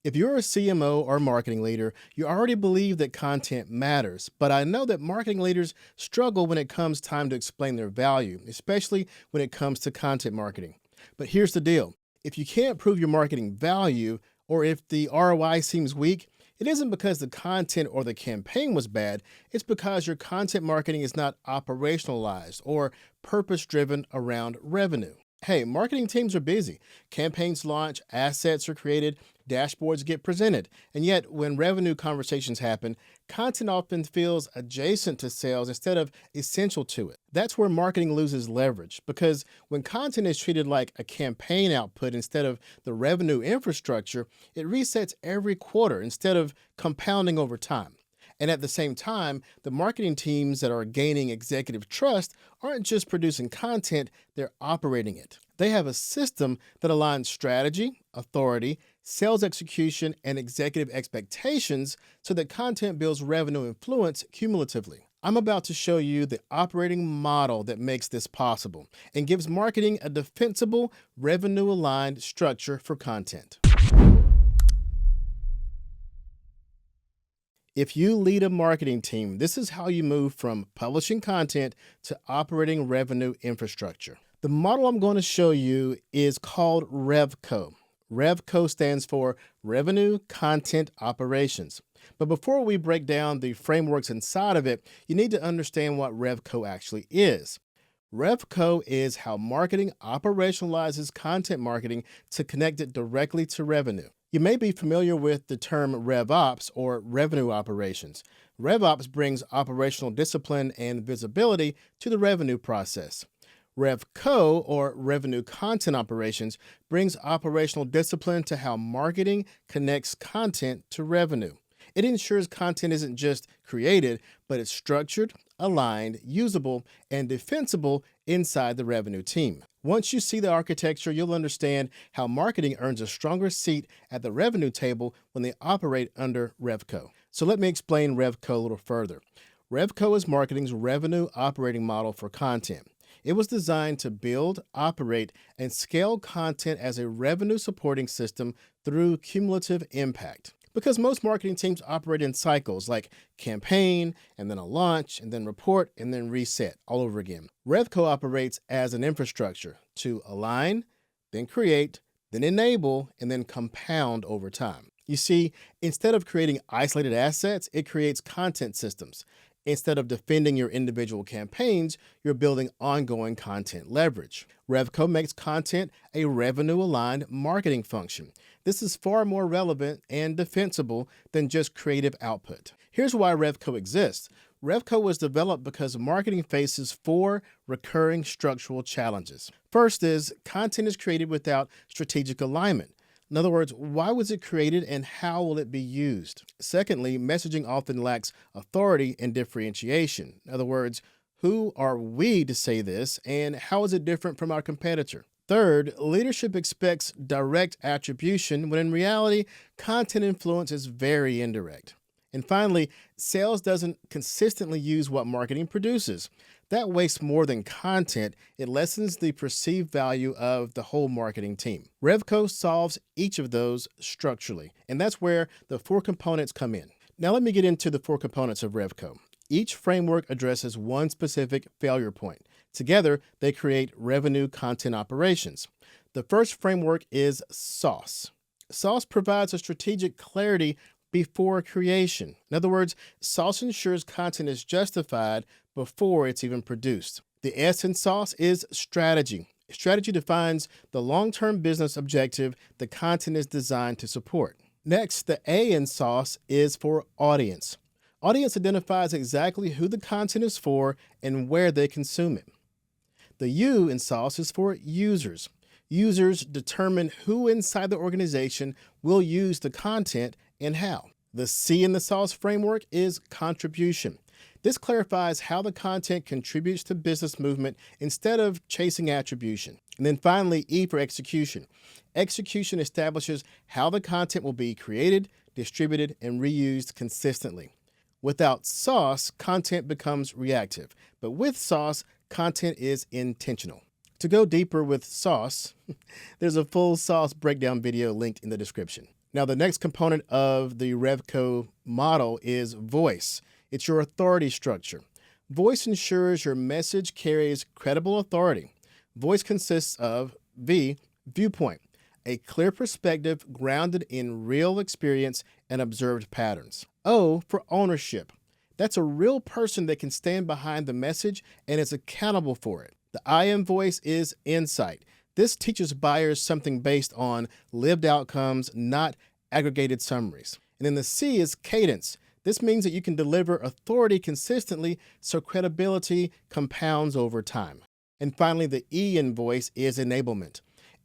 If you're a CMO or marketing leader, you already believe that content matters, but I know that marketing leaders struggle when it comes time to explain their value, especially when it comes to content marketing. But here's the deal. If you can't prove your marketing value, or if the ROI seems weak, it isn't because the content or the campaign was bad, it's because your content marketing is not operationalized or purpose-driven around revenue. Hey, marketing teams are busy. Campaigns launch, assets are created, dashboards get presented. And yet, when revenue conversations happen, content often feels adjacent to sales instead of essential to it. That's where marketing loses leverage, because when content is treated like a campaign output instead of the revenue infrastructure, it resets every quarter instead of compounding over time. And at the same time, the marketing teams that are gaining executive trust aren't just producing content, they're operating it. They have a system that aligns strategy, authority, sales execution, and executive expectations so that content builds revenue influence cumulatively. I'm about to show you the operating model that makes this possible and gives marketing a defensible, revenue-aligned structure for content. If you lead a marketing team, this is how you move from publishing content to operating revenue infrastructure. The model I'm going to show you is called RevCO. RevCO stands for Revenue Content Operations. But before we break down the frameworks inside of it, you need to understand what RevCO actually is. RevCO is how marketing operationalizes content marketing to connect it directly to revenue. You may be familiar with the term RevOps or revenue operations. RevOps brings operational discipline and visibility to the revenue process. RevCO, or revenue content operations, brings operational discipline to how marketing connects content to revenue. It ensures content isn't just created, but it's structured, aligned, usable, and defensible inside the revenue team. Once you see the architecture, you'll understand how marketing earns a stronger seat at the revenue table when they operate under RevCO. So let me explain RevCO a little further. RevCO is marketing's revenue operating model for content. It was designed to build, operate, and scale content as a revenue supporting system through cumulative impact. Because most marketing teams operate in cycles like campaign, and then a launch, and then report, and then reset all over again. RevCO operates as an infrastructure to align, then create, then enable, and then compound over time. You see, instead of creating isolated assets, it creates content systems. Instead of defending your individual campaigns, you're building ongoing content leverage. RevCO makes content a revenue-aligned marketing function. This is far more relevant and defensible than just creative output. Here's why RevCO exists. RevCO was developed because marketing faces 4 recurring structural challenges. First is content is created without strategic alignment. In other words, why was it created and how will it be used? Secondly, messaging often lacks authority and differentiation. In other words, who are we to say this and how is it different from our competitor? Third, leadership expects direct attribution when in reality, content influence is very indirect. And finally, sales doesn't consistently use what marketing produces. That wastes more than content. It lessens the perceived value of the whole marketing team. RevCO solves each of those structurally, and that's where the 4 components come in. Now let me get into the 4 components of RevCO. Each framework addresses one specific failure point. Together, they create revenue content operations. The first framework is SOS. SOS provides a strategic clarity before creation. In other words, SOS ensures content is justified before it's even produced. The S in SOS is strategy. Strategy defines the long-term business objective the content is designed to support. Next, the A in SOS is for audience. Audience identifies exactly who the content is for and where they consume it. The U in SOS is for users. Users determine who inside the organization will use the content and how. The C in the SOS framework is contribution. This clarifies how the content contributes to business movement instead of chasing attribution. And then finally, E for execution. Execution establishes how the content will be created, distributed, and reused consistently. Without SOS, content becomes reactive, but with SOS, content is intentional. To go deeper with SOS, there's a full SOS breakdown video linked in the description. Now, the next component of the RevCO model is voice. It's your authority structure. Voice ensures your message carries credible authority. Voice consists of viewpoint, a clear perspective grounded in real experience and observed patterns. O for ownership. That's a real person that can stand behind the message and is accountable for it. The I in voice is insight. This teaches buyers something based on lived outcomes, not aggregated summaries. And then the C is cadence. This means that you can deliver authority consistently so credibility compounds over time. And finally, the E in voice is enablement.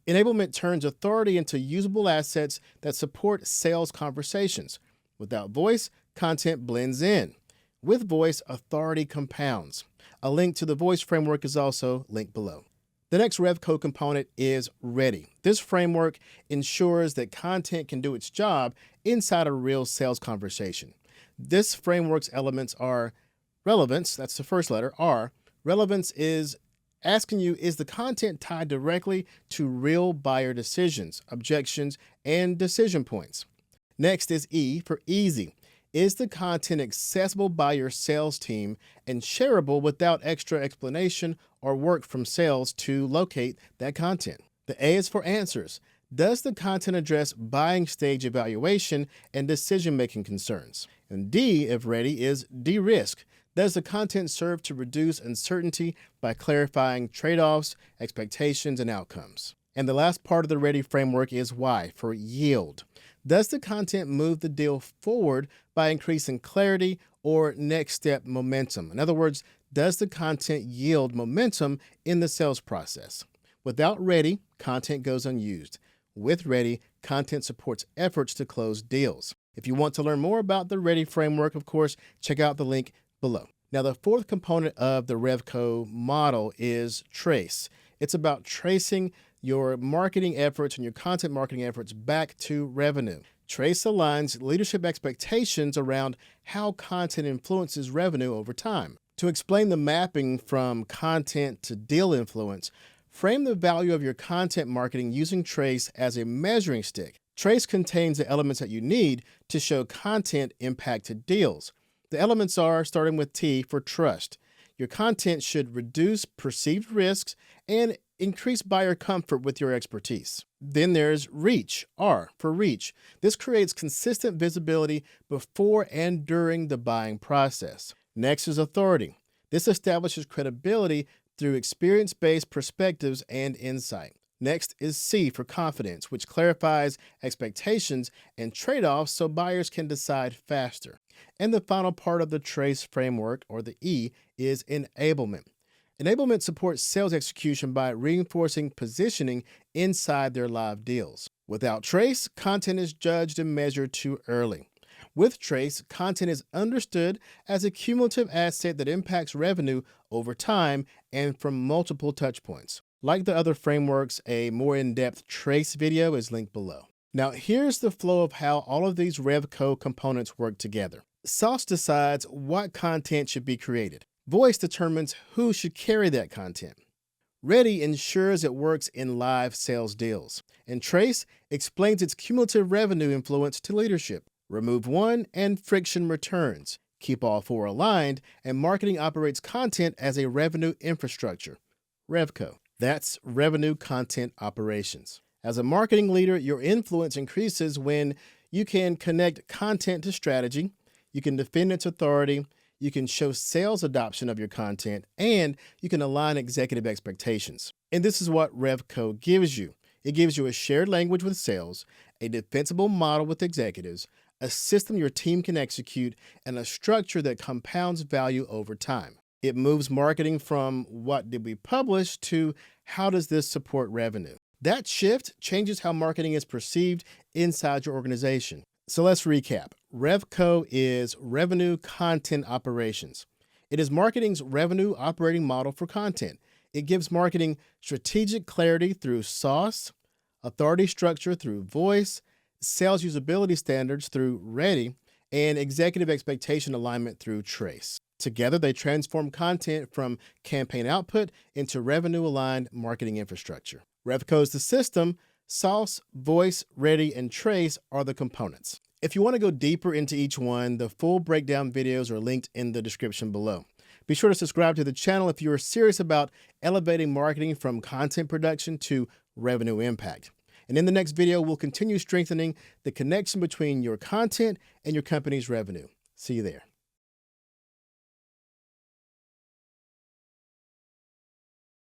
Enablement turns authority into usable assets that support sales conversations. Without voice, content blends in. With voice, authority compounds. A link to the voice framework is also linked below. The next RevCO component is ready. This framework ensures that content can do its job inside a real sales conversation. This framework's elements are relevance, that's the first letter, R. Relevance is asking you, is the content tied directly to real buyer decisions, objections, and decision points? Next is E for easy. Is the content accessible by your sales team and shareable without extra explanation or work from sales to locate that content? The A is for answers. Does the content address buying stage evaluation and decision-making concerns? And D, if ready, is de-risk. Does the content serve to reduce uncertainty by clarifying trade-offs, expectations, and outcomes? And the last part of the ready framework is Y for yield. Does the content move the deal forward by increasing clarity or next step momentum? In other words, does the content yield momentum in the sales process? Without ready, content goes unused. With ready, content supports efforts to close deals. If you want to learn more about the ready framework, of course, check out the link below. Now, the fourth component of the RevCO model is trace. It's about tracing your marketing efforts and your content marketing efforts back to revenue. Trace aligns leadership expectations around how content influences revenue over time. To explain the mapping from content to deal influence, frame the value of your content marketing using Trace as a measuring stick. Trace contains the elements that you need to show content impact to deals. The elements are, starting with T for trust. Your content should reduce perceived risks and increase buyer comfort with your expertise. Then there's reach, R for reach. This creates consistent visibility before and during the buying process. Next is authority. This establishes credibility through experience-based perspectives and insight. Next is C for confidence, which clarifies expectations and trade-offs so buyers can decide faster. And the final part of the Trace framework, or the E, is enablement. Enablement supports sales execution by reinforcing positioning inside their live deals. Without Trace, content is judged and measured too early. With Trace, content is understood as a cumulative asset that impacts revenue over time and from multiple touchpoints. Like the other frameworks, a more in-depth Trace video is linked below. Now, here's the flow of how all of these RevCO components work together. Sauce decides what content should be created. Voice determines who should carry that content. Ready ensures it works in live sales deals. And Trace explains its cumulative revenue influence to leadership. Remove one and friction returns. Keep all four aligned, and marketing operates content as a revenue infrastructure. RevCO. That's revenue content operations. As a marketing leader, your influence increases when you can connect content to strategy, you can defend its authority, you can show sales adoption of your content, and you can align executive expectations. And this is what RevCO gives you. It gives you a shared language with sales, a defensible model with executives, a system your team can execute, and a structure that compounds value over time. It moves marketing from what did we publish to how does this support revenue. That shift changes how marketing is perceived inside your organization. So let's recap. RevCO is revenue content operations. It is marketing's revenue operating model for content. It gives marketing strategic clarity through sauce, authority structure through voice, sales usability standards through ready, and executive expectation alignment through trace. Together, they transform content from campaign output into revenue-aligned marketing infrastructure. RevCO is the system, Sauce, Voice, Ready, and Trace are the components. If you want to go deeper into each one, the full breakdown videos are linked in the description below. Be sure to subscribe to the channel if you are serious about elevating marketing from content production to revenue impact. And in the next video, we'll continue strengthening the connection between your content and your company's revenue. See you there.